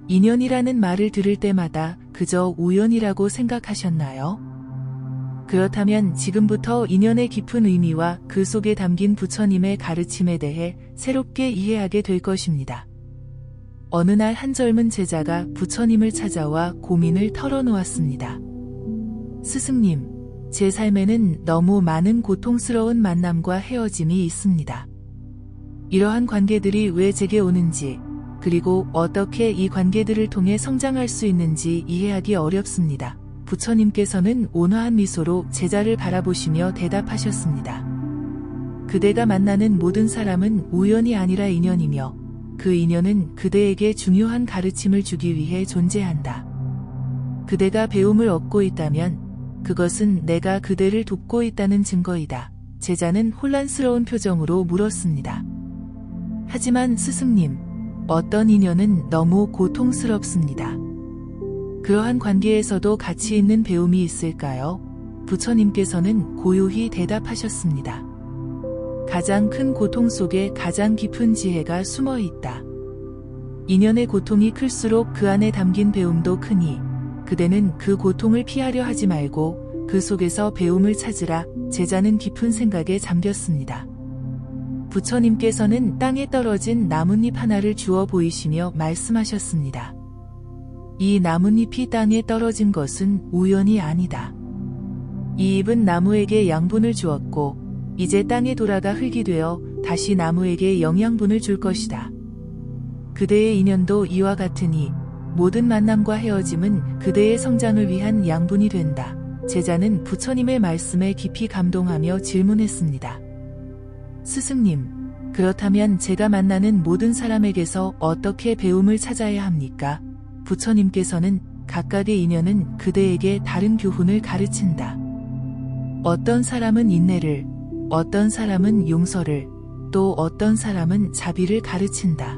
인연이라는 말을 들을 때마다 그저 우연이라고 생각하셨나요? 그렇다면 지금부터 인연의 깊은 의미와 그 속에 담긴 부처님의 가르침에 대해 새롭게 이해하게 될 것입니다. 어느 날 한 젊은 제자가 부처님을 찾아와 고민을 털어놓았습니다. 스승님, 제 삶에는 너무 많은 고통스러운 만남과 헤어짐이 있습니다. 이러한 관계들이 왜 제게 오는지, 그리고 어떻게 이 관계들을 통해 성장할 수 있는지 이해하기 어렵습니다. 부처님께서는 온화한 미소로 제자를 바라보시며 대답하셨습니다. 그대가 만나는 모든 사람은 우연이 아니라 인연이며 그 인연은 그대에게 중요한 가르침을 주기 위해 존재한다. 그대가 배움을 얻고 있다면 그것은 내가 그대를 돕고 있다는 증거이다. 제자는 혼란스러운 표정으로 물었습니다. 하지만 스승님, 어떤 인연은 너무 고통스럽습니다. 그러한 관계에서도 가치 있는 배움이 있을까요? 부처님께서는 고요히 대답하셨습니다. 가장 큰 고통 속에 가장 깊은 지혜가 숨어 있다. 인연의 고통이 클수록 그 안에 담긴 배움도 크니 그대는 그 고통을 피하려 하지 말고 그 속에서 배움을 찾으라. 제자는 깊은 생각에 잠겼습니다. 부처님께서는 땅에 떨어진 나뭇잎 하나를 주어 보이시며 말씀하셨습니다. 이 나뭇잎이 땅에 떨어진 것은 우연이 아니다. 이 잎은 나무에게 양분을 주었고 이제 땅에 돌아가 흙이 되어 다시 나무에게 영양분을 줄 것이다. 그대의 인연도 이와 같으니 모든 만남과 헤어짐은 그대의 성장을 위한 양분이 된다. 제자는 부처님의 말씀에 깊이 감동하며 질문했습니다. 스승님, 그렇다면 제가 만나는 모든 사람에게서 어떻게 배움을 찾아야 합니까? 부처님께서는 각각의 인연은 그대에게 다른 교훈을 가르친다. 어떤 사람은 인내를, 어떤 사람은 용서를, 또 어떤 사람은 자비를 가르친다.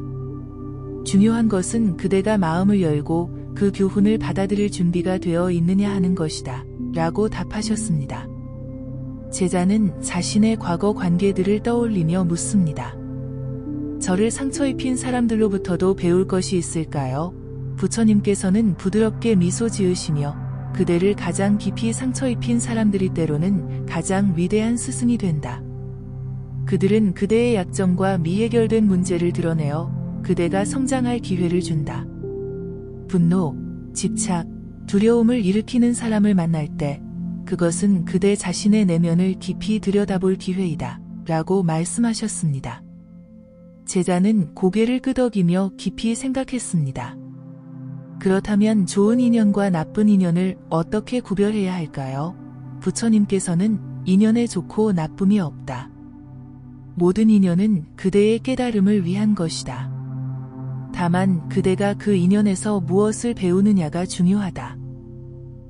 중요한 것은 그대가 마음을 열고 그 교훈을 받아들일 준비가 되어 있느냐 하는 것이다. 라고 답하셨습니다. 제자는 자신의 과거 관계들을 떠올리며 묻습니다. 저를 상처 입힌 사람들로부터도 배울 것이 있을까요? 부처님께서는 부드럽게 미소 지으시며 그대를 가장 깊이 상처 입힌 사람들이 때로는 가장 위대한 스승이 된다. 그들은 그대의 약점과 미해결된 문제를 드러내어 그대가 성장할 기회를 준다. 분노, 집착, 두려움을 일으키는 사람을 만날 때 그것은 그대 자신의 내면을 깊이 들여다볼 기회이다. 라고 말씀하셨습니다. 제자는 고개를 끄덕이며 깊이 생각했습니다. 그렇다면 좋은 인연과 나쁜 인연을 어떻게 구별해야 할까요? 부처님께서는 인연에 좋고 나쁨이 없다. 모든 인연은 그대의 깨달음을 위한 것이다. 다만 그대가 그 인연에서 무엇을 배우느냐가 중요하다.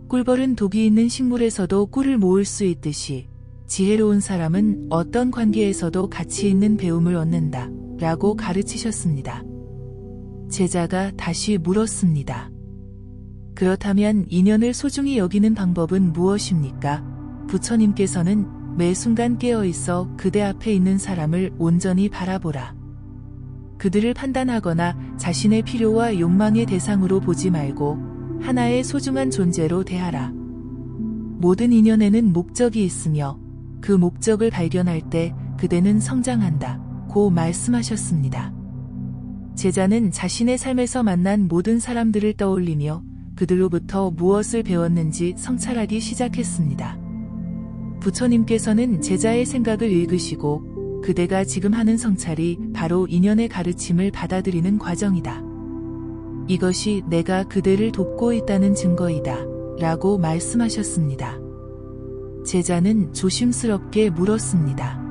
꿀벌은 독이 있는 식물에서도 꿀을 모을 수 있듯이 지혜로운 사람은 어떤 관계에서도 가치 있는 배움을 얻는다. 라고 가르치셨습니다. 제자가 다시 물었습니다. 그렇다면 인연을 소중히 여기는 방법은 무엇입니까? 부처님께서는 매 순간 깨어있어 그대 앞에 있는 사람을 온전히 바라보라. 그들을 판단하거나 자신의 필요와 욕망의 대상으로 보지 말고 하나의 소중한 존재로 대하라. 모든 인연에는 목적이 있으며 그 목적을 발견할 때 그대는 성장한다. 고 말씀하셨습니다. 제자는 자신의 삶에서 만난 모든 사람들을 떠올리며 그들로부터 무엇을 배웠는지 성찰하기 시작했습니다. 부처님께서는 제자의 생각을 읽으시고 그대가 지금 하는 성찰이 바로 인연의 가르침을 받아들이는 과정이다. 이것이 내가 그대를 돕고 있다는 증거이다. 라고 말씀하셨습니다. 제자는 조심스럽게 물었습니다.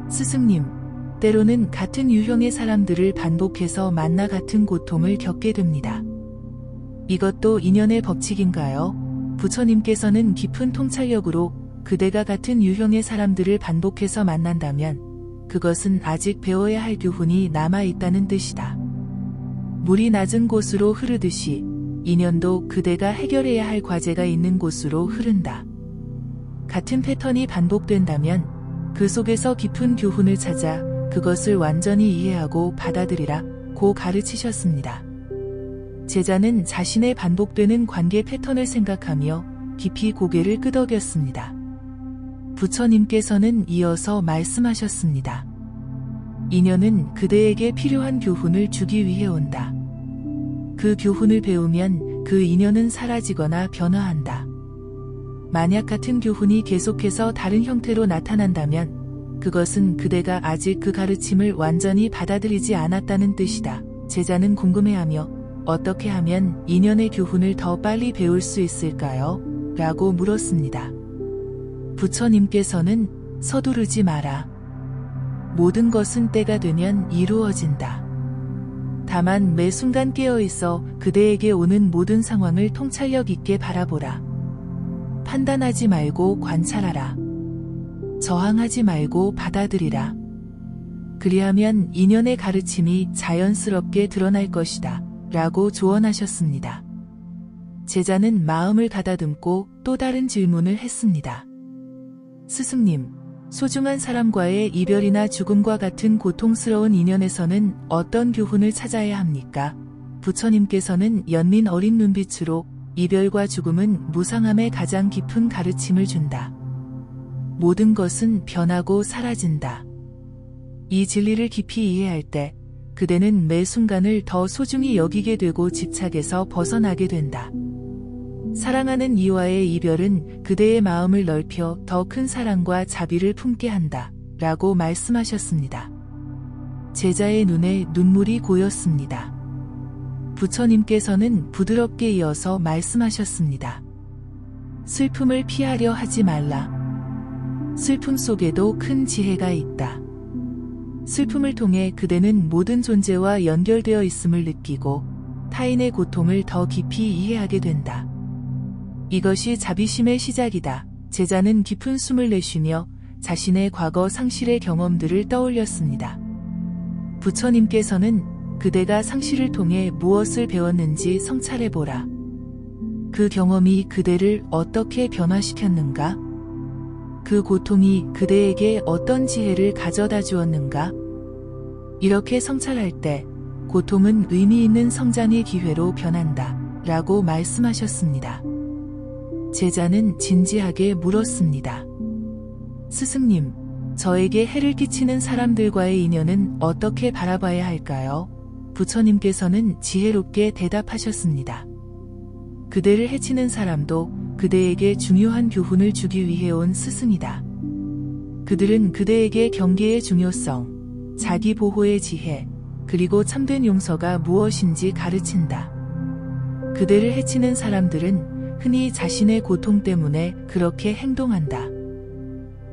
스승님, 때로는 같은 유형의 사람들을 반복해서 만나 같은 고통을 겪게 됩니다. 이것도 인연의 법칙인가요? 부처님께서는 깊은 통찰력으로 그대가 같은 유형의 사람들을 반복해서 만난다면 그것은 아직 배워야 할 교훈이 남아있다는 뜻이다. 물이 낮은 곳으로 흐르듯이 인연도 그대가 해결해야 할 과제가 있는 곳으로 흐른다. 같은 패턴이 반복된다면 그 속에서 깊은 교훈을 찾아 그것을 완전히 이해하고 받아들이라 고 가르치셨습니다. 제자는 자신의 반복되는 관계 패턴을 생각하며 깊이 고개를 끄덕였습니다. 부처님께서는 이어서 말씀하셨습니다. 인연은 그대에게 필요한 교훈을 주기 위해 온다. 그 교훈을 배우면 그 인연은 사라지거나 변화한다. 만약 같은 교훈이 계속해서 다른 형태로 나타난다면 그것은 그대가 아직 그 가르침을 완전히 받아들이지 않았다는 뜻이다. 제자는 궁금해하며 어떻게 하면 인연의 교훈을 더 빨리 배울 수 있을까요? 라고 물었습니다. 부처님께서는 서두르지 마라. 모든 것은 때가 되면 이루어진다. 다만 매 순간 깨어있어 그대에게 오는 모든 상황을 통찰력 있게 바라보라. 판단하지 말고 관찰하라. 저항하지 말고 받아들이라. 그리하면 인연의 가르침이 자연스럽게 드러날 것이다. 라고 조언하셨습니다. 제자는 마음을 가다듬고 또 다른 질문을 했습니다. 스승님, 소중한 사람과의 이별이나 죽음과 같은 고통스러운 인연에서는 어떤 교훈을 찾아야 합니까? 부처님께서는 연민 어린 눈빛으로 이별과 죽음은 무상함의 가장 깊은 가르침을 준다. 모든 것은 변하고 사라진다. 이 진리를 깊이 이해할 때 그대는 매 순간을 더 소중히 여기게 되고 집착에서 벗어나게 된다. 사랑하는 이와의 이별은 그대의 마음을 넓혀 더 큰 사랑과 자비를 품게 한다. 라고 말씀하셨습니다. 제자의 눈에 눈물이 고였습니다. 부처님께서는 부드럽게 이어서 말씀하셨습니다. 슬픔을 피하려 하지 말라. 슬픔 속에도 큰 지혜가 있다. 슬픔을 통해 그대는 모든 존재와 연결되어 있음을 느끼고 타인의 고통을 더 깊이 이해하게 된다. 이것이 자비심의 시작이다. 제자는 깊은 숨을 내쉬며 자신의 과거 상실의 경험들을 떠올렸습니다. 부처님께서는 그대가 상실을 통해 무엇을 배웠는지 성찰해보라. 그 경험이 그대를 어떻게 변화시켰는가? 그 고통이 그대에게 어떤 지혜를 가져다 주었는가? 이렇게 성찰할 때 고통은 의미 있는 성장의 기회로 변한다. 라고 말씀하셨습니다. 제자는 진지하게 물었습니다. 스승님, 저에게 해를 끼치는 사람들과의 인연은 어떻게 바라봐야 할까요? 부처님께서는 지혜롭게 대답하셨습니다. 그대를 해치는 사람도 그대에게 중요한 교훈을 주기 위해 온 스승이다. 그들은 그대에게 경계의 중요성, 자기 보호의 지혜, 그리고 참된 용서가 무엇인지 가르친다. 그대를 해치는 사람들은 흔히 자신의 고통 때문에 그렇게 행동한다.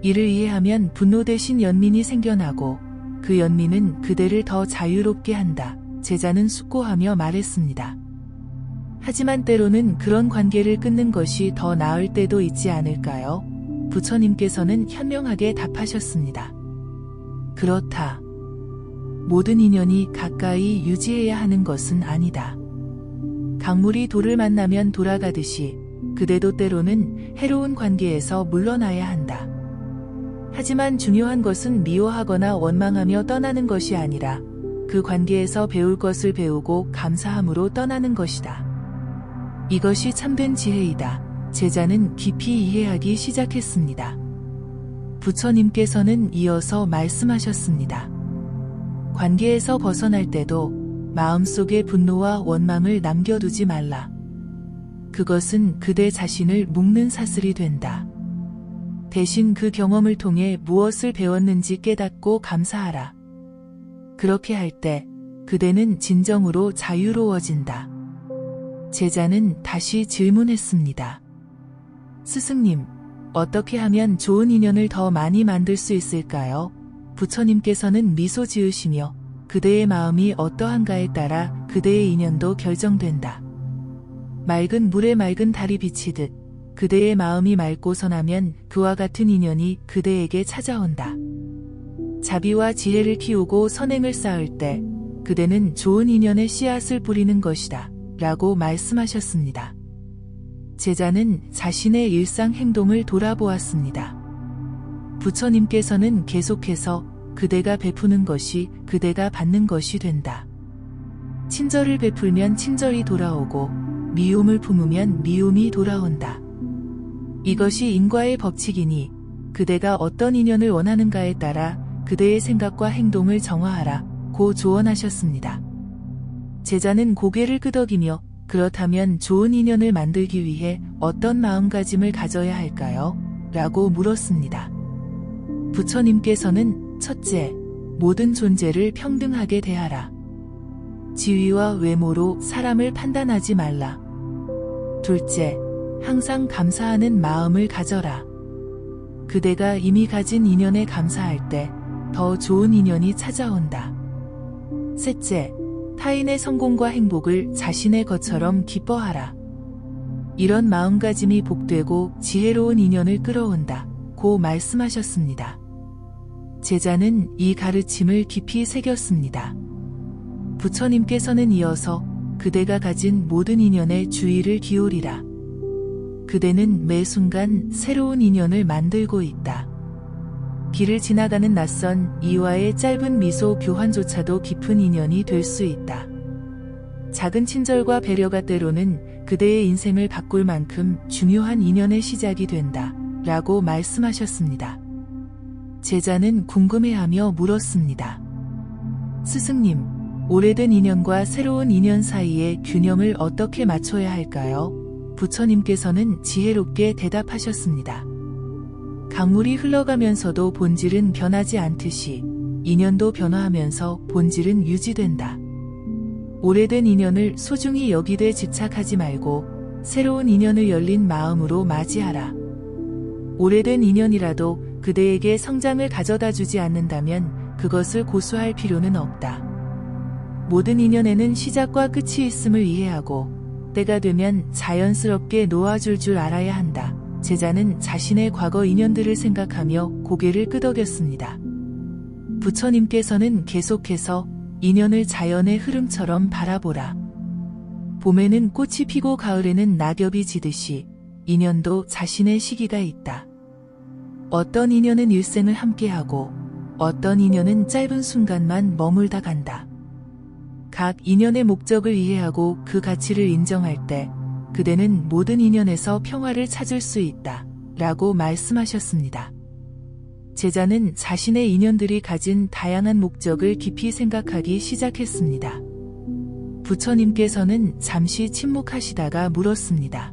이를 이해하면 분노 대신 연민이 생겨나고 그 연민은 그대를 더 자유롭게 한다. 제자는 숙고하며 말했습니다. 하지만 때로는 그런 관계를 끊는 것이 더 나을 때도 있지 않을까요? 부처님께서는 현명하게 답하셨습니다. 그렇다. 모든 인연이 가까이 유지해야 하는 것은 아니다. 강물이 돌을 만나면 돌아가듯이 그대도 때로는 해로운 관계에서 물러나야 한다. 하지만 중요한 것은 미워하거나 원망하며 떠나는 것이 아니라 그 관계에서 배울 것을 배우고 감사함으로 떠나는 것이다. 이것이 참된 지혜이다. 제자는 깊이 이해하기 시작했습니다. 부처님께서는 이어서 말씀하셨습니다. 관계에서 벗어날 때도 마음속에 분노와 원망을 남겨두지 말라. 그것은 그대 자신을 묶는 사슬이 된다. 대신 그 경험을 통해 무엇을 배웠는지 깨닫고 감사하라. 그렇게 할 때 그대는 진정으로 자유로워진다. 제자는 다시 질문했습니다. 스승님, 어떻게 하면 좋은 인연을 더 많이 만들 수 있을까요? 부처님께서는 미소 지으시며 그대의 마음이 어떠한가에 따라 그대의 인연도 결정된다. 맑은 물에 맑은 달이 비치듯 그대의 마음이 맑고서 나면 그와 같은 인연이 그대에게 찾아온다. 자비와 지혜를 키우고 선행을 쌓을 때 그대는 좋은 인연의 씨앗을 뿌리는 것이다. 라고 말씀하셨습니다. 제자는 자신의 일상 행동을 돌아보았습니다. 부처님께서는 계속해서 그대가 베푸는 것이 그대가 받는 것이 된다. 친절을 베풀면 친절이 돌아오고 미움을 품으면 미움이 돌아온다. 이것이 인과의 법칙이니 그대가 어떤 인연을 원하는가에 따라 그대의 생각과 행동을 정화하라 고 조언하셨습니다. 제자는 고개를 끄덕이며 그렇다면 좋은 인연을 만들기 위해 어떤 마음가짐을 가져야 할까요? 라고 물었습니다. 부처님께서는 첫째, 모든 존재를 평등하게 대하라. 지위와 외모로 사람을 판단하지 말라. 둘째, 항상 감사하는 마음을 가져라. 그대가 이미 가진 인연에 감사할 때 더 좋은 인연이 찾아온다. 셋째, 타인의 성공과 행복을 자신의 것처럼 기뻐하라. 이런 마음가짐이 복되고 지혜로운 인연을 끌어온다 고 말씀하셨습니다. 제자는 이 가르침을 깊이 새겼습니다. 부처님께서는 이어서 그대가 가진 모든 인연에 주의를 기울이라. 그대는 매 순간 새로운 인연을 만들고 있다. 길을 지나가는 낯선 이와의 짧은 미소 교환조차도 깊은 인연이 될 수 있다. 작은 친절과 배려가 때로는 그대의 인생을 바꿀 만큼 중요한 인연의 시작이 된다. 라고 말씀하셨습니다. 제자는 궁금해하며 물었습니다. 스승님, 오래된 인연과 새로운 인연 사이의 균형을 어떻게 맞춰야 할까요? 부처님께서는 지혜롭게 대답하셨습니다. 강물이 흘러가면서도 본질은 변하지 않듯이 인연도 변화하면서 본질은 유지된다. 오래된 인연을 소중히 여기되 집착하지 말고 새로운 인연을 열린 마음으로 맞이하라. 오래된 인연이라도 그대에게 성장을 가져다 주지 않는다면 그것을 고수할 필요는 없다. 모든 인연에는 시작과 끝이 있음을 이해하고 때가 되면 자연스럽게 놓아줄 줄 알아야 한다. 제자는 자신의 과거 인연들을 생각하며 고개를 끄덕였습니다. 부처님께서는 계속해서 인연을 자연의 흐름처럼 바라보라. 봄에는 꽃이 피고 가을에는 낙엽이 지듯이 인연도 자신의 시기가 있다. 어떤 인연은 일생을 함께하고 어떤 인연은 짧은 순간만 머물다 간다. 각 인연의 목적을 이해하고 그 가치를 인정할 때 그대는 모든 인연에서 평화를 찾을 수 있다. 라고 말씀하셨습니다. 제자는 자신의 인연들이 가진 다양한 목적을 깊이 생각하기 시작했습니다. 부처님께서는 잠시 침묵하시다가 물었습니다.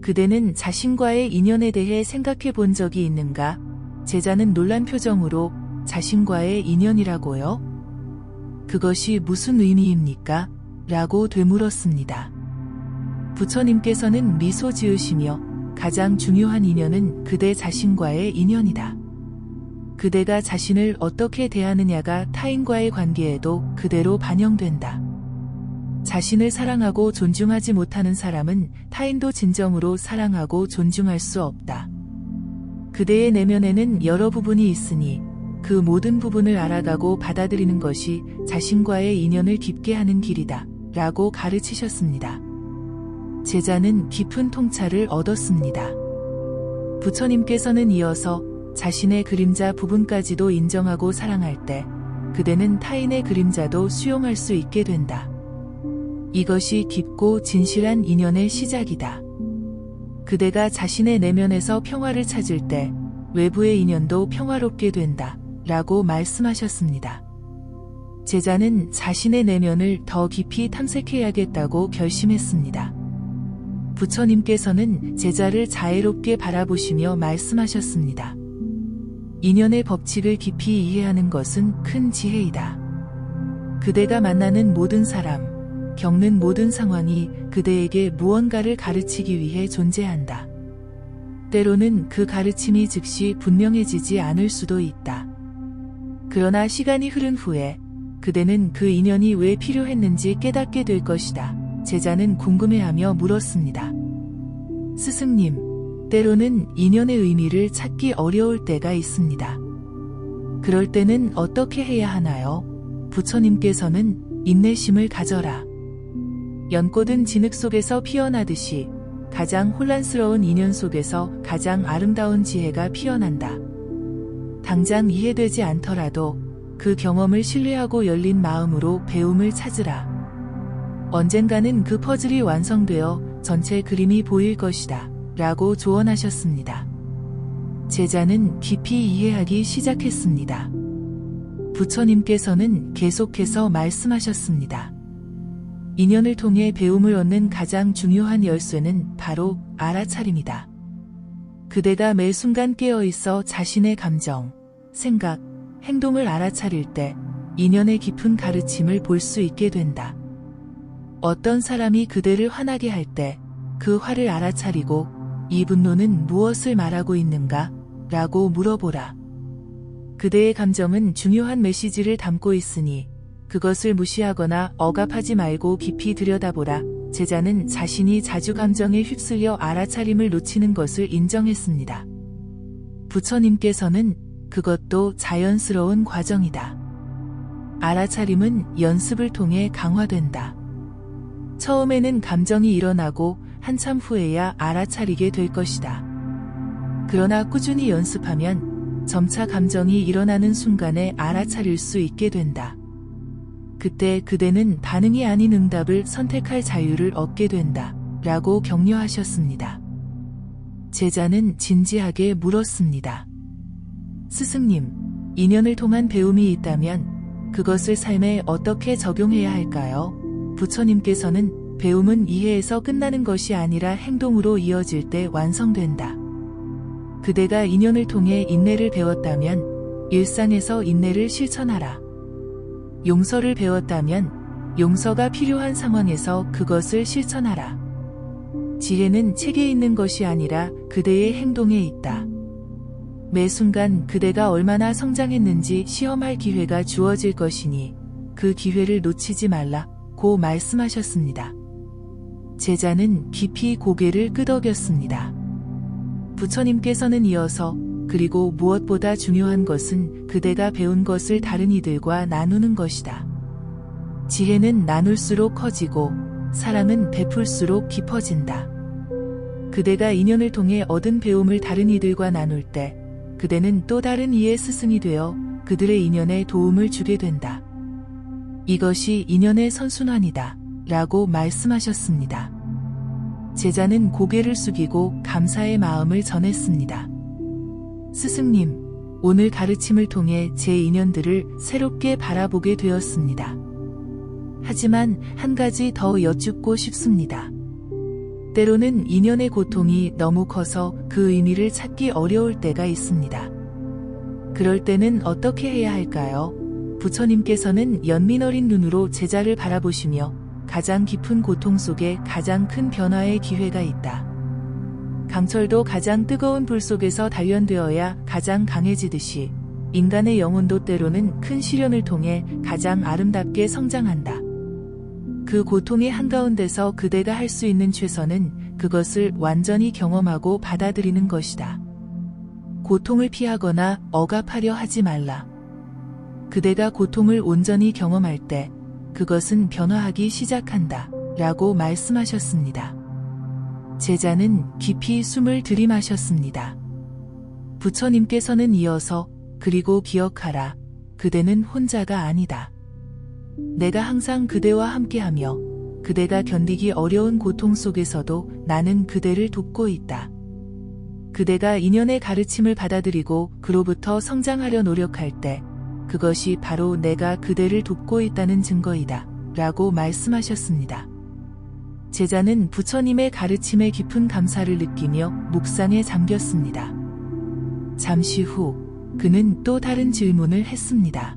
그대는 자신과의 인연에 대해 생각해 본 적이 있는가? 제자는 놀란 표정으로 자신과의 인연이라고요? 그것이 무슨 의미입니까? 라고 되물었습니다. 부처님께서는 미소 지으시며 가장 중요한 인연은 그대 자신과의 인연이다. 그대가 자신을 어떻게 대하느냐가 타인과의 관계에도 그대로 반영된다. 자신을 사랑하고 존중하지 못하는 사람은 타인도 진정으로 사랑하고 존중할 수 없다. 그대의 내면에는 여러 부분이 있으니 그 모든 부분을 알아가고 받아들이는 것이 자신과의 인연을 깊게 하는 길이다. 라고 가르치셨습니다. 제자는 깊은 통찰을 얻었습니다. 부처님께서는 이어서 자신의 그림자 부분까지도 인정하고 사랑할 때 그대는 타인의 그림자도 수용할 수 있게 된다. 이것이 깊고 진실한 인연의 시작이다. 그대가 자신의 내면에서 평화를 찾을 때 외부의 인연도 평화롭게 된다. 라고 말씀하셨습니다. 제자는 자신의 내면을 더 깊이 탐색해야겠다고 결심했습니다. 부처님께서는 제자를 자애롭게 바라보시며 말씀하셨습니다. 인연의 법칙을 깊이 이해하는 것은 큰 지혜이다. 그대가 만나는 모든 사람, 겪는 모든 상황이 그대에게 무언가를 가르치기 위해 존재한다. 때로는 그 가르침이 즉시 분명해지지 않을 수도 있다. 그러나 시간이 흐른 후에 그대는 그 인연이 왜 필요했는지 깨닫게 될 것이다. 제자는 궁금해하며 물었습니다. 스승님, 때로는 인연의 의미를 찾기 어려울 때가 있습니다. 그럴 때는 어떻게 해야 하나요? 부처님께서는 인내심을 가져라. 연꽃은 진흙 속에서 피어나듯이 가장 혼란스러운 인연 속에서 가장 아름다운 지혜가 피어난다. 당장 이해되지 않더라도 그 경험을 신뢰하고 열린 마음으로 배움을 찾으라. 언젠가는 그 퍼즐이 완성되어 전체 그림이 보일 것이다. 라고 조언하셨습니다. 제자는 깊이 이해하기 시작했습니다. 부처님께서는 계속해서 말씀하셨습니다. 인연을 통해 배움을 얻는 가장 중요한 열쇠는 바로 알아차림이다. 그대가 매 순간 깨어있어 자신의 감정, 생각, 행동을 알아차릴 때 인연의 깊은 가르침을 볼 수 있게 된다. 어떤 사람이 그대를 화나게 할 때 그 화를 알아차리고 이 분노는 무엇을 말하고 있는가? 라고 물어보라. 그대의 감정은 중요한 메시지를 담고 있으니 그것을 무시하거나 억압하지 말고 깊이 들여다보라. 제자는 자신이 자주 감정에 휩쓸려 알아차림을 놓치는 것을 인정했습니다. 부처님께서는 그것도 자연스러운 과정이다. 알아차림은 연습을 통해 강화된다. 처음에는 감정이 일어나고 한참 후에야 알아차리게 될 것이다. 그러나 꾸준히 연습하면 점차 감정이 일어나는 순간에 알아차릴 수 있게 된다. 그때 그대는 반응이 아닌 응답을 선택할 자유를 얻게 된다. 라고 격려하셨습니다. 제자는 진지하게 물었습니다. 스승님, 인연을 통한 배움이 있다면 그것을 삶에 어떻게 적용해야 할까요? 부처님께서는 배움은 이해에서 끝나는 것이 아니라 행동으로 이어질 때 완성된다. 그대가 인연을 통해 인내를 배웠다면 일상에서 인내를 실천하라. 용서를 배웠다면 용서가 필요한 상황에서 그것을 실천하라. 지혜는 책에 있는 것이 아니라 그대의 행동에 있다. 매 순간 그대가 얼마나 성장했는지 시험할 기회가 주어질 것이니 그 기회를 놓치지 말라고 말씀하셨습니다. 제자는 깊이 고개를 끄덕였습니다. 부처님께서는 이어서 그리고 무엇보다 중요한 것은 그대가 배운 것을 다른 이들과 나누는 것이다. 지혜는 나눌수록 커지고 사랑은 베풀수록 깊어진다. 그대가 인연을 통해 얻은 배움을 다른 이들과 나눌 때 그대는 또 다른 이의 스승이 되어 그들의 인연에 도움을 주게 된다. 이것이 인연의 선순환이다. 라고 말씀하셨습니다. 제자는 고개를 숙이고 감사의 마음을 전했습니다. 스승님, 오늘 가르침을 통해 제 인연들을 새롭게 바라보게 되었습니다. 하지만 한 가지 더 여쭙고 싶습니다. 때로는 인연의 고통이 너무 커서 그 의미를 찾기 어려울 때가 있습니다. 그럴 때는 어떻게 해야 할까요? 부처님께서는 연민 어린 눈으로 제자를 바라보시며 가장 깊은 고통 속에 가장 큰 변화의 기회가 있다. 강철도 가장 뜨거운 불 속에서 단련되어야 가장 강해지듯이 인간의 영혼도 때로는 큰 시련을 통해 가장 아름답게 성장한다. 그 고통의 한가운데서 그대가 할 수 있는 최선은 그것을 완전히 경험하고 받아들이는 것이다. 고통을 피하거나 억압하려 하지 말라. 그대가 고통을 온전히 경험할 때 그것은 변화하기 시작한다. 라고 말씀하셨습니다. 제자는 깊이 숨을 들이마셨습니다. 부처님께서는 이어서 그리고 기억하라. 그대는 혼자가 아니다. 내가 항상 그대와 함께하며 그대가 견디기 어려운 고통 속에서도 나는 그대를 돕고 있다. 그대가 인연의 가르침을 받아들이고 그로부터 성장하려 노력할 때 그것이 바로 내가 그대를 돕고 있다는 증거이다. 라고 말씀하셨습니다. 제자는 부처님의 가르침에 깊은 감사를 느끼며 묵상에 잠겼습니다. 잠시 후 그는 또 다른 질문을 했습니다.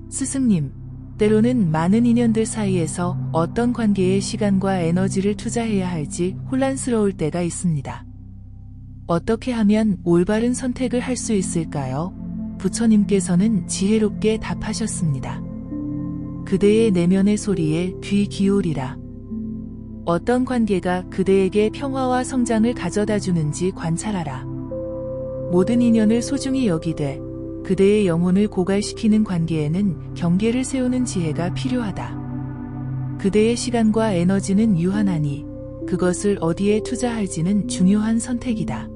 스승님, 때로는 많은 인연들 사이에서 어떤 관계에 시간과 에너지를 투자해야 할지 혼란스러울 때가 있습니다. 어떻게 하면 올바른 선택을 할 수 있을까요? 부처님께서는 지혜롭게 답하셨습니다. 그대의 내면의 소리에 귀 기울이라. 어떤 관계가 그대에게 평화와 성장을 가져다 주는지 관찰하라. 모든 인연을 소중히 여기되 그대의 영혼을 고갈시키는 관계에는 경계를 세우는 지혜가 필요하다. 그대의 시간과 에너지는 유한하니 그것을 어디에 투자할지는 중요한 선택이다.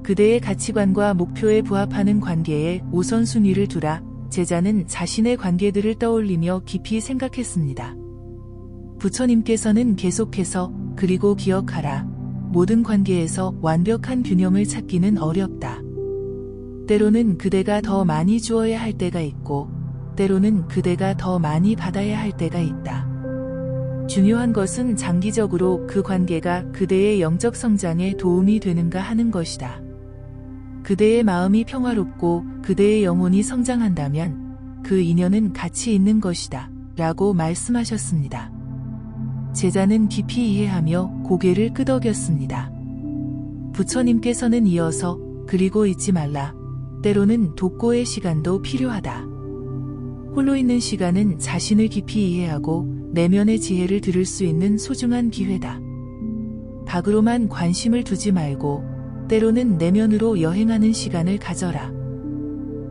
그대의 가치관과 목표에 부합하는 관계에 우선순위를 두라. 제자는 자신의 관계들을 떠올리며 깊이 생각했습니다. 부처님께서는 계속해서 그리고 기억하라. 모든 관계에서 완벽한 균형을 찾기는 어렵다. 때로는 그대가 더 많이 주어야 할 때가 있고 때로는 그대가 더 많이 받아야 할 때가 있다. 중요한 것은 장기적으로 그 관계가 그대의 영적 성장에 도움이 되는가 하는 것이다. 그대의 마음이 평화롭고 그대의 영혼이 성장한다면 그 인연은 가치 있는 것이다. 라고 말씀하셨습니다. 제자는 깊이 이해하며 고개를 끄덕였습니다. 부처님께서는 이어서 그리고 잊지 말라. 때로는 독고의 시간도 필요하다. 홀로 있는 시간은 자신을 깊이 이해하고 내면의 지혜를 들을 수 있는 소중한 기회다. 밖으로만 관심을 두지 말고 때로는 내면으로 여행하는 시간을 가져라.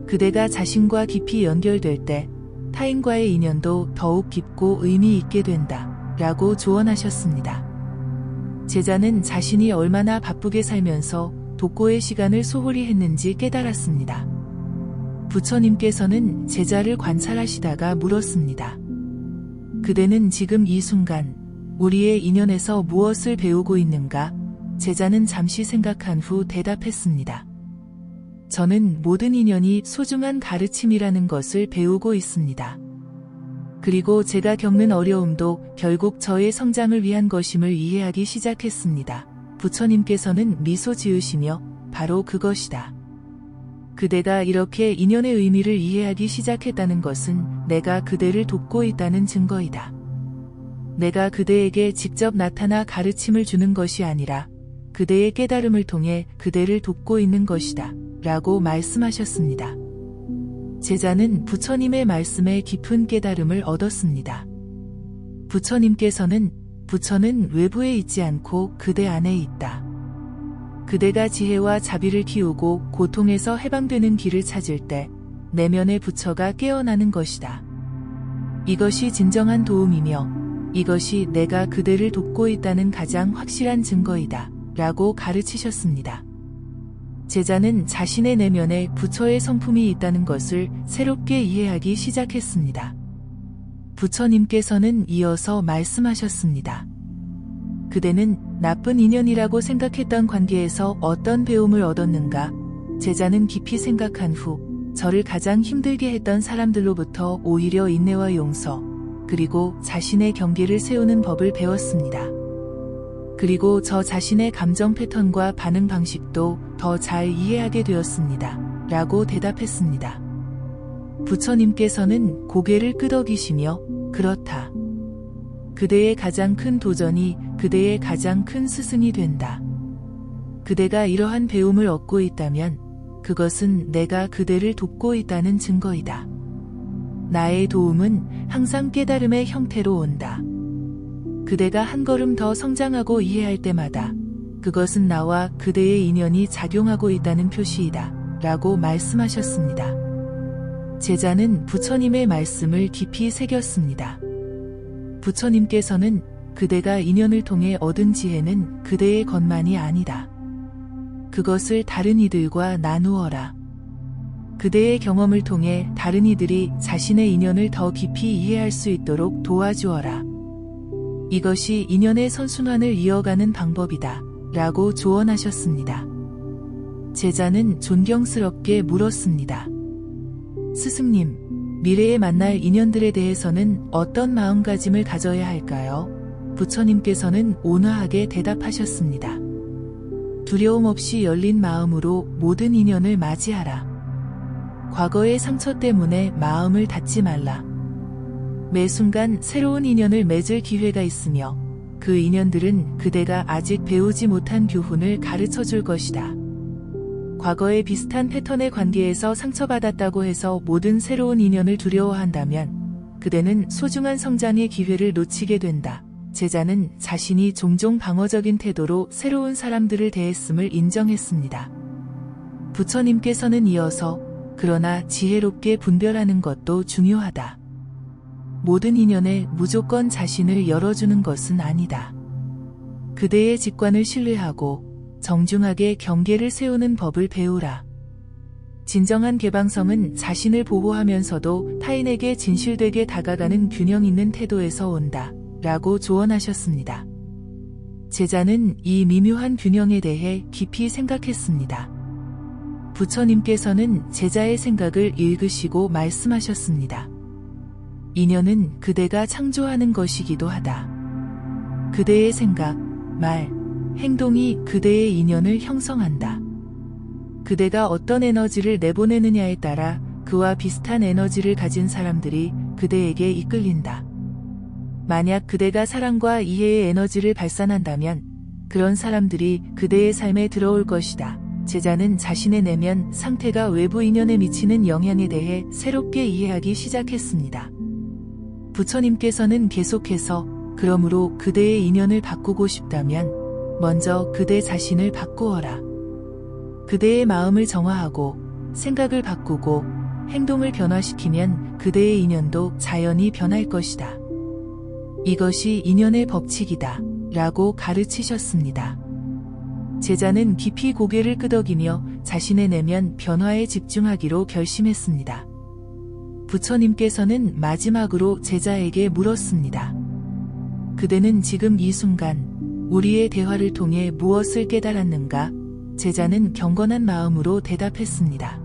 그대가 자신과 깊이 연결될 때 타인과의 인연도 더욱 깊고 의미 있게 된다. 라고 조언하셨습니다. 제자는 자신이 얼마나 바쁘게 살면서 독고의 시간을 소홀히 했는지 깨달았습니다. 부처님께서는 제자를 관찰하시다가 물었습니다. 그대는 지금 이 순간 우리의 인연에서 무엇을 배우고 있는가? 제자는 잠시 생각한 후 대답했습니다. 저는 모든 인연이 소중한 가르침이라는 것을 배우고 있습니다. 그리고 제가 겪는 어려움도 결국 저의 성장을 위한 것임을 이해하기 시작했습니다. 부처님께서는 미소 지으시며 바로 그것이다. 그대가 이렇게 인연의 의미를 이해하기 시작했다는 것은 내가 그대를 돕고 있다는 증거이다. 내가 그대에게 직접 나타나 가르침을 주는 것이 아니라 그대의 깨달음을 통해 그대를 돕고 있는 것이다. 라고 말씀하셨습니다. 제자는 부처님의 말씀에 깊은 깨달음을 얻었습니다. 부처님께서는 부처는 외부에 있지 않고 그대 안에 있다. 그대가 지혜와 자비를 키우고 고통에서 해방되는 길을 찾을 때 내면의 부처가 깨어나는 것이다. 이것이 진정한 도움이며 이것이 내가 그대를 돕고 있다는 가장 확실한 증거이다. 라고 가르치셨습니다. 제자는 자신의 내면에 부처의 성품이 있다는 것을 새롭게 이해하기 시작했습니다. 부처님께서는 이어서 말씀하셨습니다. 그대는 나쁜 인연이라고 생각했던 관계에서 어떤 배움을 얻었는가? 제자는 깊이 생각한 후 저를 가장 힘들게 했던 사람들로부터 오히려 인내와 용서, 그리고 자신의 경계를 세우는 법을 배웠습니다. 그리고 저 자신의 감정 패턴과 반응 방식도 더 잘 이해하게 되었습니다. 라고 대답했습니다. 부처님께서는 고개를 끄덕이시며 그렇다. 그대의 가장 큰 도전이 그대의 가장 큰 스승이 된다. 그대가 이러한 배움을 얻고 있다면 그것은 내가 그대를 돕고 있다는 증거이다. 나의 도움은 항상 깨달음의 형태로 온다. 그대가 한 걸음 더 성장하고 이해할 때마다 그것은 나와 그대의 인연이 작용하고 있다는 표시이다. 라고 말씀하셨습니다. 제자는 부처님의 말씀을 깊이 새겼습니다. 부처님께서는 그대가 인연을 통해 얻은 지혜는 그대의 것만이 아니다. 그것을 다른 이들과 나누어라. 그대의 경험을 통해 다른 이들이 자신의 인연을 더 깊이 이해할 수 있도록 도와주어라. 이것이 인연의 선순환을 이어가는 방법이다. 라고 조언하셨습니다. 제자는 존경스럽게 물었습니다. 스승님, 미래에 만날 인연들에 대해서는 어떤 마음가짐을 가져야 할까요? 부처님께서는 온화하게 대답하셨습니다. 두려움 없이 열린 마음으로 모든 인연을 맞이하라. 과거의 상처 때문에 마음을 닫지 말라. 매 순간 새로운 인연을 맺을 기회가 있으며 그 인연들은 그대가 아직 배우지 못한 교훈을 가르쳐 줄 것이다. 과거의 비슷한 패턴의 관계에서 상처받았다고 해서 모든 새로운 인연을 두려워한다면 그대는 소중한 성장의 기회를 놓치게 된다. 제자는 자신이 종종 방어적인 태도로 새로운 사람들을 대했음을 인정했습니다. 부처님께서는 이어서 그러나 지혜롭게 분별하는 것도 중요하다. 모든 인연에 무조건 자신을 열어주는 것은 아니다. 그대의 직관을 신뢰하고 정중하게 경계를 세우는 법을 배우라. 진정한 개방성은 자신을 보호하면서도 타인에게 진실되게 다가가는 균형 있는 태도에서 온다. 라고 조언하셨습니다. 제자는 이 미묘한 균형에 대해 깊이 생각했습니다. 부처님께서는 제자의 생각을 읽으시고 말씀하셨습니다. 인연은 그대가 창조하는 것이기도 하다. 그대의 생각, 말, 행동이 그대의 인연을 형성한다. 그대가 어떤 에너지를 내보내느냐에 따라 그와 비슷한 에너지를 가진 사람들이 그대에게 이끌린다. 만약 그대가 사랑과 이해의 에너지를 발산한다면 그런 사람들이 그대의 삶에 들어올 것이다. 제자는 자신의 내면 상태가 외부 인연에 미치는 영향에 대해 새롭게 이해하기 시작했습니다. 부처님께서는 계속해서 그러므로 그대의 인연을 바꾸고 싶다면 먼저 그대 자신을 바꾸어라. 그대의 마음을 정화하고 생각을 바꾸고 행동을 변화시키면 그대의 인연도 자연히 변할 것이다. 이것이 인연의 법칙이다. 라고 가르치셨습니다. 제자는 깊이 고개를 끄덕이며 자신의 내면 변화에 집중하기로 결심했습니다. 부처님께서는 마지막으로 제자에게 물었습니다. 그대는 지금 이 순간 우리의 대화를 통해 무엇을 깨달았는가? 제자는 경건한 마음으로 대답했습니다.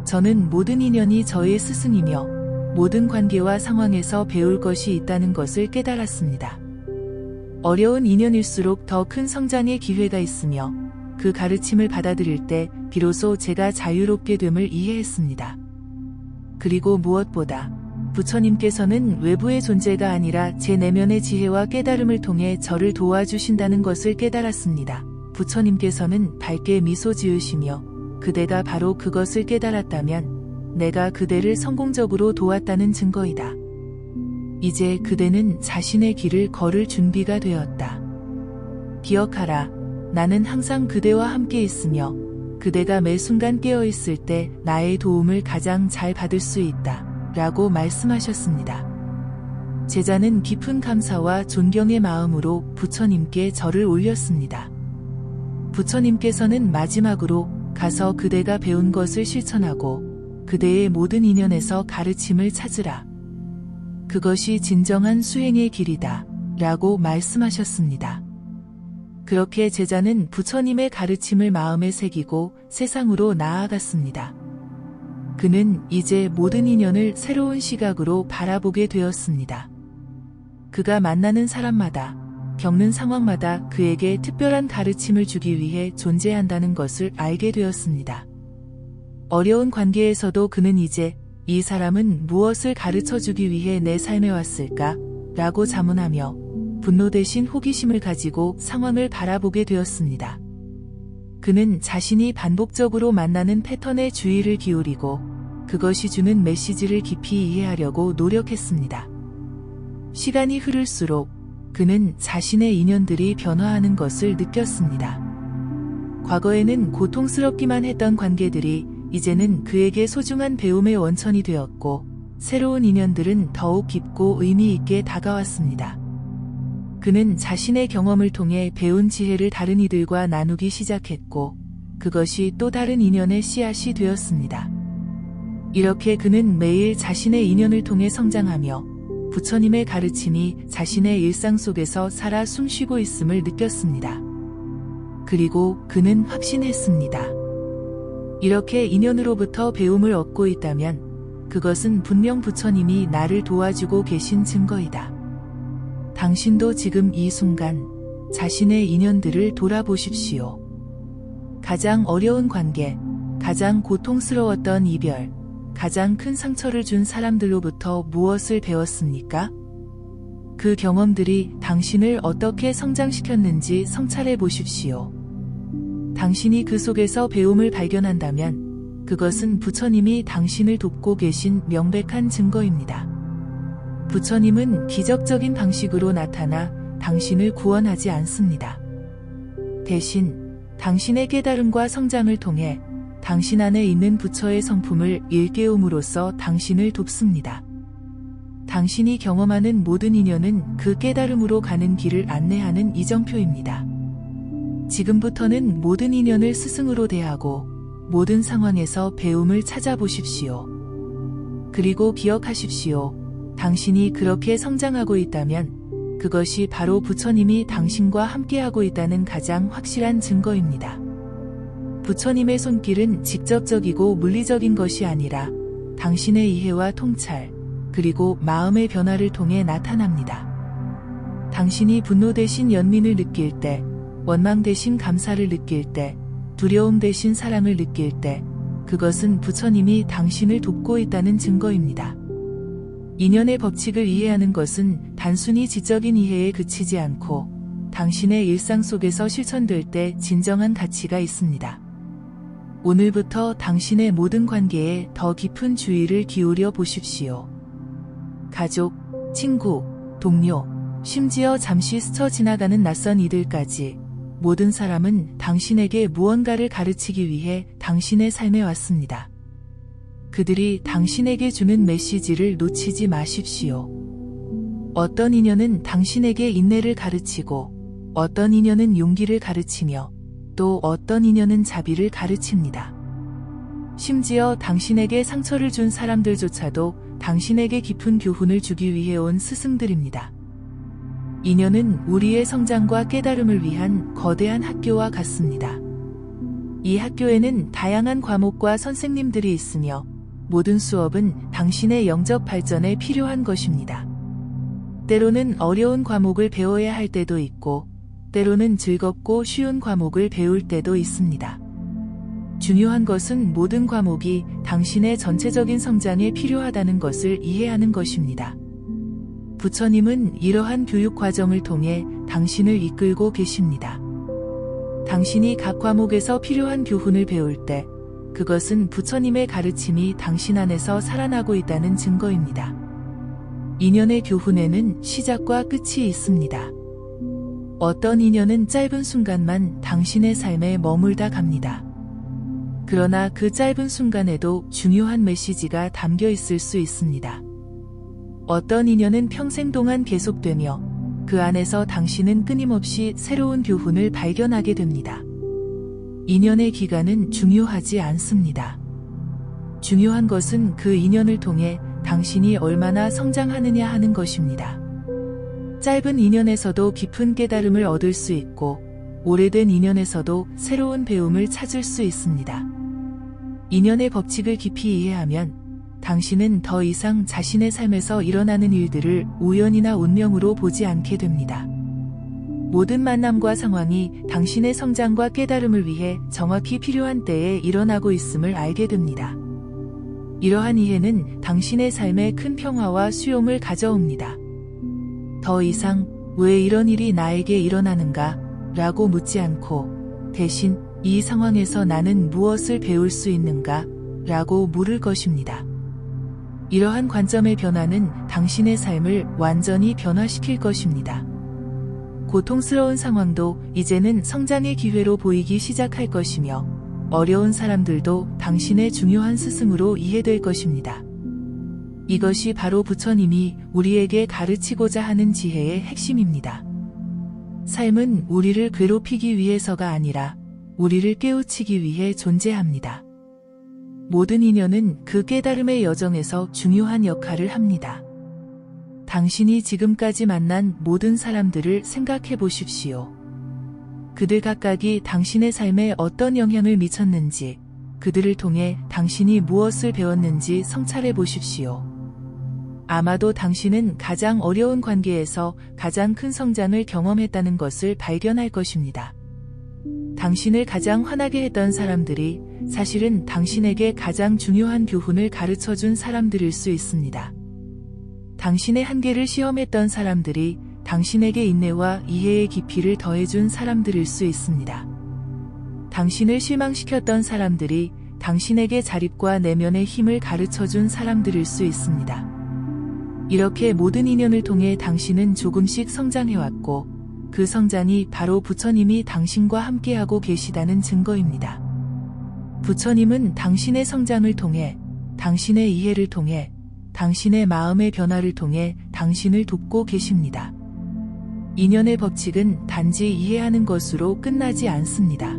저는 모든 인연이 저의 스승이며 모든 관계와 상황에서 배울 것이 있다는 것을 깨달았습니다. 어려운 인연일수록 더 큰 성장의 기회가 있으며 그 가르침을 받아들일 때 비로소 제가 자유롭게 됨을 이해했습니다. 그리고 무엇보다 부처님께서는 외부의 존재가 아니라 제 내면의 지혜와 깨달음을 통해 저를 도와주신다는 것을 깨달았습니다. 부처님께서는 밝게 미소 지으시며 그대가 바로 그것을 깨달았다면 내가 그대를 성공적으로 도왔다는 증거이다. 이제 그대는 자신의 길을 걸을 준비가 되었다. 기억하라. 나는 항상 그대와 함께 있으며 그대가 매 순간 깨어있을 때 나의 도움을 가장 잘 받을 수 있다. 라고 말씀하셨습니다. 제자는 깊은 감사와 존경의 마음으로 부처님께 절을 올렸습니다. 부처님께서는 마지막으로 가서 그대가 배운 것을 실천하고 그대의 모든 인연에서 가르침을 찾으라. 그것이 진정한 수행의 길이다. 라고 말씀하셨습니다. 그렇게 제자는 부처님의 가르침을 마음에 새기고 세상으로 나아갔습니다. 그는 이제 모든 인연을 새로운 시각으로 바라보게 되었습니다. 그가 만나는 사람마다, 겪는 상황마다 그에게 특별한 가르침을 주기 위해 존재한다는 것을 알게 되었습니다. 어려운 관계에서도 그는 이제 이 사람은 무엇을 가르쳐 주기 위해 내 삶에 왔을까? 라고 자문하며 분노 대신 호기심을 가지고 상황을 바라보게 되었습니다. 그는 자신이 반복적으로 만나는 패턴에 주의를 기울이고 그것이 주는 메시지를 깊이 이해하려고 노력했습니다. 시간이 흐를수록 그는 자신의 인연들이 변화하는 것을 느꼈습니다. 과거에는 고통스럽기만 했던 관계들이 이제는 그에게 소중한 배움의 원천이 되었고 새로운 인연들은 더욱 깊고 의미 있게 다가왔습니다. 그는 자신의 경험을 통해 배운 지혜를 다른 이들과 나누기 시작했고 그것이 또 다른 인연의 씨앗이 되었습니다. 이렇게 그는 매일 자신의 인연을 통해 성장하며 부처님의 가르침이 자신의 일상 속에서 살아 숨쉬고 있음을 느꼈습니다. 그리고 그는 확신했습니다. 이렇게 인연으로부터 배움을 얻고 있다면 그것은 분명 부처님이 나를 도와주고 계신 증거이다. 당신도 지금 이 순간 자신의 인연들을 돌아보십시오. 가장 어려운 관계, 가장 고통스러웠던 이별, 가장 큰 상처를 준 사람들로부터 무엇을 배웠습니까? 그 경험들이 당신을 어떻게 성장시켰는지 성찰해 보십시오. 당신이 그 속에서 배움을 발견한다면 그것은 부처님이 당신을 돕고 계신 명백한 증거입니다. 부처님은 기적적인 방식으로 나타나 당신을 구원하지 않습니다. 대신 당신의 깨달음과 성장을 통해 당신 안에 있는 부처의 성품을 일깨움으로써 당신을 돕습니다. 당신이 경험하는 모든 인연은 그 깨달음으로 가는 길을 안내하는 이정표입니다. 지금부터는 모든 인연을 스승으로 대하고 모든 상황에서 배움을 찾아보십시오. 그리고 기억하십시오. 당신이 그렇게 성장하고 있다면 그것이 바로 부처님이 당신과 함께하고 있다는 가장 확실한 증거입니다. 부처님의 손길은 직접적이고 물리적인 것이 아니라 당신의 이해와 통찰, 그리고 마음의 변화를 통해 나타납니다. 당신이 분노 대신 연민을 느낄 때, 원망 대신 감사를 느낄 때, 두려움 대신 사랑을 느낄 때, 그것은 부처님이 당신을 돕고 있다는 증거입니다. 인연의 법칙을 이해하는 것은 단순히 지적인 이해에 그치지 않고 당신의 일상 속에서 실천될 때 진정한 가치가 있습니다. 오늘부터 당신의 모든 관계에 더 깊은 주의를 기울여 보십시오. 가족, 친구, 동료, 심지어 잠시 스쳐 지나가는 낯선 이들까지 모든 사람은 당신에게 무언가를 가르치기 위해 당신의 삶에 왔습니다. 그들이 당신에게 주는 메시지를 놓치지 마십시오. 어떤 인연은 당신에게 인내를 가르치고 어떤 인연은 용기를 가르치며 또 어떤 인연은 자비를 가르칩니다. 심지어 당신에게 상처를 준 사람들조차도 당신에게 깊은 교훈을 주기 위해 온 스승들입니다. 인연은 우리의 성장과 깨달음을 위한 거대한 학교와 같습니다. 이 학교에는 다양한 과목과 선생님들이 있으며 모든 수업은 당신의 영적 발전에 필요한 것입니다. 때로는 어려운 과목을 배워야 할 때도 있고 때로는 즐겁고 쉬운 과목을 배울 때도 있습니다. 중요한 것은 모든 과목이 당신의 전체적인 성장에 필요하다는 것을 이해하는 것입니다. 부처님은 이러한 교육 과정을 통해 당신을 이끌고 계십니다. 당신이 각 과목에서 필요한 교훈을 배울 때 그것은 부처님의 가르침이 당신 안에서 살아나고 있다는 증거입니다. 인연의 교훈에는 시작과 끝이 있습니다. 어떤 인연은 짧은 순간만 당신의 삶에 머물다 갑니다. 그러나 그 짧은 순간에도 중요한 메시지가 담겨 있을 수 있습니다. 어떤 인연은 평생 동안 계속되며 그 안에서 당신은 끊임없이 새로운 교훈을 발견하게 됩니다. 인연의 기간은 중요하지 않습니다. 중요한 것은 그 인연을 통해 당신이 얼마나 성장하느냐 하는 것입니다. 짧은 인연에서도 깊은 깨달음을 얻을 수 있고 오래된 인연에서도 새로운 배움을 찾을 수 있습니다. 인연의 법칙을 깊이 이해하면 당신은 더 이상 자신의 삶에서 일어나는 일들을 우연이나 운명으로 보지 않게 됩니다. 모든 만남과 상황이 당신의 성장과 깨달음을 위해 정확히 필요한 때에 일어나고 있음을 알게 됩니다. 이러한 이해는 당신의 삶에 큰 평화와 수용을 가져옵니다. 더 이상 왜 이런 일이 나에게 일어나는가? 라고 묻지 않고 대신 이 상황에서 나는 무엇을 배울 수 있는가? 라고 물을 것입니다. 이러한 관점의 변화는 당신의 삶을 완전히 변화시킬 것입니다. 고통스러운 상황도 이제는 성장의 기회로 보이기 시작할 것이며 어려운 사람들도 당신의 중요한 스승으로 이해될 것입니다. 이것이 바로 부처님이 우리에게 가르치고자 하는 지혜의 핵심입니다. 삶은 우리를 괴롭히기 위해서가 아니라 우리를 깨우치기 위해 존재합니다. 모든 인연은 그 깨달음의 여정에서 중요한 역할을 합니다. 당신이 지금까지 만난 모든 사람들을 생각해 보십시오. 그들 각각이 당신의 삶에 어떤 영향을 미쳤는지, 그들을 통해 당신이 무엇을 배웠는지 성찰해 보십시오. 아마도 당신은 가장 어려운 관계에서 가장 큰 성장을 경험했다는 것을 발견할 것입니다. 당신을 가장 화나게 했던 사람들이 사실은 당신에게 가장 중요한 교훈을 가르쳐준 사람들일 수 있습니다. 당신의 한계를 시험했던 사람들이 당신에게 인내와 이해의 깊이를 더해준 사람들일 수 있습니다. 당신을 실망시켰던 사람들이 당신에게 자립과 내면의 힘을 가르쳐준 사람들일 수 있습니다. 이렇게 모든 인연을 통해 당신은 조금씩 성장해왔고 그 성장이 바로 부처님이 당신과 함께하고 계시다는 증거입니다. 부처님은 당신의 성장을 통해, 당신의 이해를 통해, 당신의 마음의 변화를 통해 당신을 돕고 계십니다. 인연의 법칙은 단지 이해하는 것으로 끝나지 않습니다.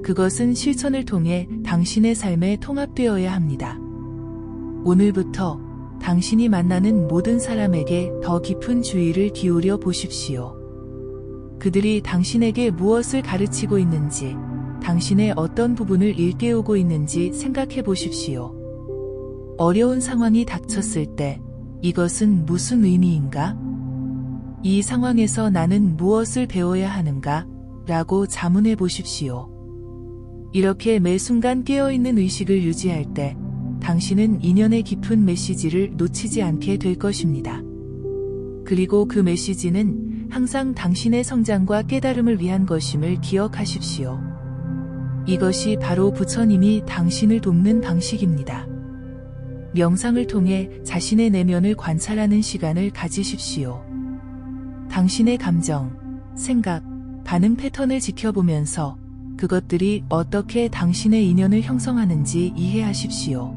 그것은 실천을 통해 당신의 삶에 통합되어야 합니다. 오늘부터 당신이 만나는 모든 사람에게 더 깊은 주의를 기울여 보십시오. 그들이 당신에게 무엇을 가르치고 있는지, 당신의 어떤 부분을 일깨우고 있는지 생각해 보십시오. 어려운 상황이 닥쳤을 때 이것은 무슨 의미인가? 이 상황에서 나는 무엇을 배워야 하는가? 라고 자문해 보십시오. 이렇게 매 순간 깨어있는 의식을 유지할 때 당신은 인연의 깊은 메시지를 놓치지 않게 될 것입니다. 그리고 그 메시지는 항상 당신의 성장과 깨달음을 위한 것임을 기억하십시오. 이것이 바로 부처님이 당신을 돕는 방식입니다. 명상을 통해 자신의 내면을 관찰하는 시간을 가지십시오. 당신의 감정, 생각, 반응 패턴을 지켜보면서 그것들이 어떻게 당신의 인연을 형성하는지 이해하십시오.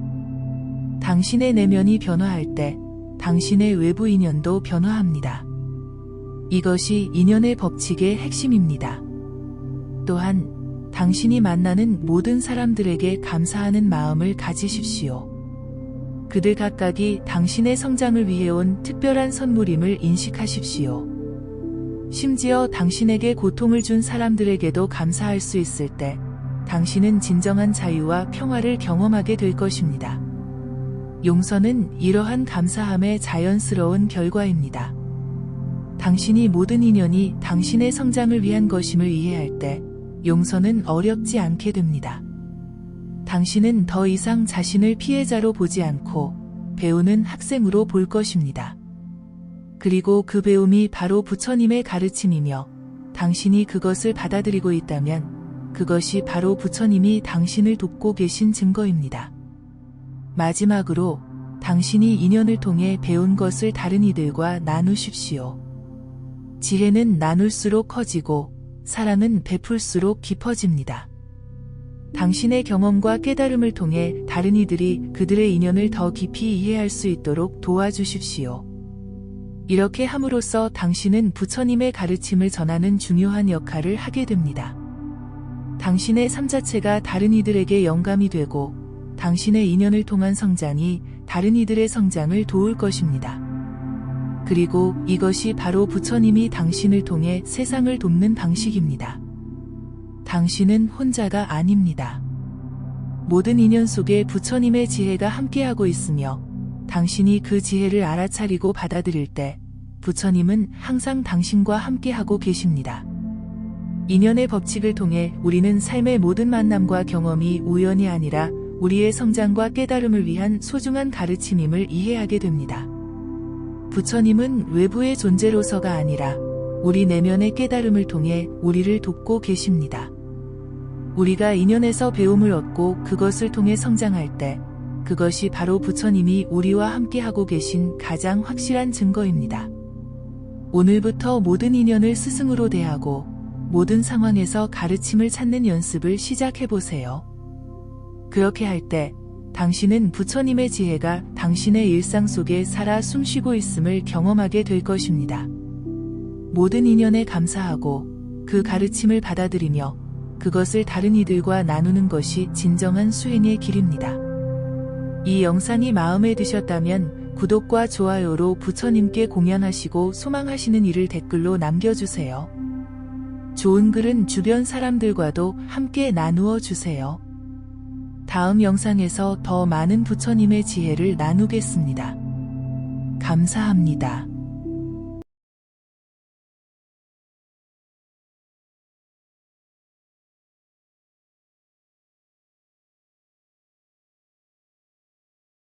당신의 내면이 변화할 때 당신의 외부 인연도 변화합니다. 이것이 인연의 법칙의 핵심입니다. 또한 당신이 만나는 모든 사람들에게 감사하는 마음을 가지십시오. 그들 각각이 당신의 성장을 위해 온 특별한 선물임을 인식하십시오. 심지어 당신에게 고통을 준 사람들에게도 감사할 수 있을 때 당신은 진정한 자유와 평화를 경험하게 될 것입니다. 용서는 이러한 감사함의 자연스러운 결과입니다. 당신이 모든 인연이 당신의 성장을 위한 것임을 이해할 때 용서는 어렵지 않게 됩니다. 당신은 더 이상 자신을 피해자로 보지 않고 배우는 학생으로 볼 것입니다. 그리고 그 배움이 바로 부처님의 가르침이며 당신이 그것을 받아들이고 있다면 그것이 바로 부처님이 당신을 돕고 계신 증거입니다. 마지막으로 당신이 인연을 통해 배운 것을 다른 이들과 나누십시오. 지혜는 나눌수록 커지고 사랑은 베풀수록 깊어집니다. 당신의 경험과 깨달음을 통해 다른 이들이 그들의 인연을 더 깊이 이해할 수 있도록 도와주십시오. 이렇게 함으로써 당신은 부처님의 가르침을 전하는 중요한 역할을 하게 됩니다. 당신의 삶 자체가 다른 이들에게 영감이 되고 당신의 인연을 통한 성장이 다른 이들의 성장을 도울 것입니다. 그리고 이것이 바로 부처님이 당신을 통해 세상을 돕는 방식입니다. 당신은 혼자가 아닙니다. 모든 인연 속에 부처님의 지혜가 함께하고 있으며 당신이 그 지혜를 알아차리고 받아들일 때 부처님은 항상 당신과 함께하고 계십니다. 인연의 법칙을 통해 우리는 삶의 모든 만남과 경험이 우연이 아니라 우리의 성장과 깨달음을 위한 소중한 가르침임을 이해하게 됩니다. 부처님은 외부의 존재로서가 아니라 우리 내면의 깨달음을 통해 우리를 돕고 계십니다. 우리가 인연에서 배움을 얻고 그것을 통해 성장할 때 그것이 바로 부처님이 우리와 함께하고 계신 가장 확실한 증거입니다. 오늘부터 모든 인연을 스승으로 대하고 모든 상황에서 가르침을 찾는 연습을 시작해보세요. 그렇게 할 때 당신은 부처님의 지혜가 당신의 일상 속에 살아 숨쉬고 있음을 경험하게 될 것입니다. 모든 인연에 감사하고 그 가르침을 받아들이며 그것을 다른 이들과 나누는 것이 진정한 수행의 길입니다. 이 영상이 마음에 드셨다면 구독과 좋아요로 부처님께 공연하시고 소망하시는 일을 댓글로 남겨주세요. 좋은 글은 주변 사람들과도 함께 나누어 주세요. 다음 영상에서 더 많은 부처님의 지혜를 나누겠습니다. 감사합니다.